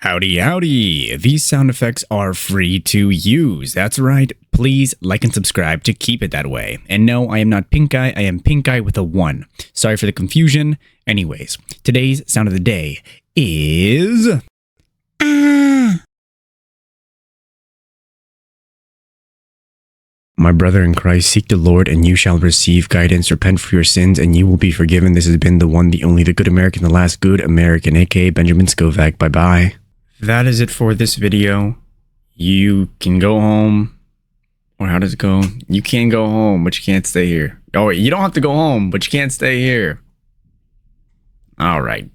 Howdy, howdy. These sound effects are free to use. That's right. Please like and subscribe to keep it that way. And no, I am not Pink Eye. I am Pink Eye with a 1. Sorry for the confusion. Anyways, today's sound of the day is... My brother in Christ, seek the Lord and you shall receive guidance. Repent for your sins and you will be forgiven. This has been the one, the only, the good American, the last good American, aka Benjamin Scovach. Bye-bye. That is it for this video. You can go home. Or how does it go? You can go home, but you can't stay here. Oh, wait, you don't have to go home, but you can't stay here. All right.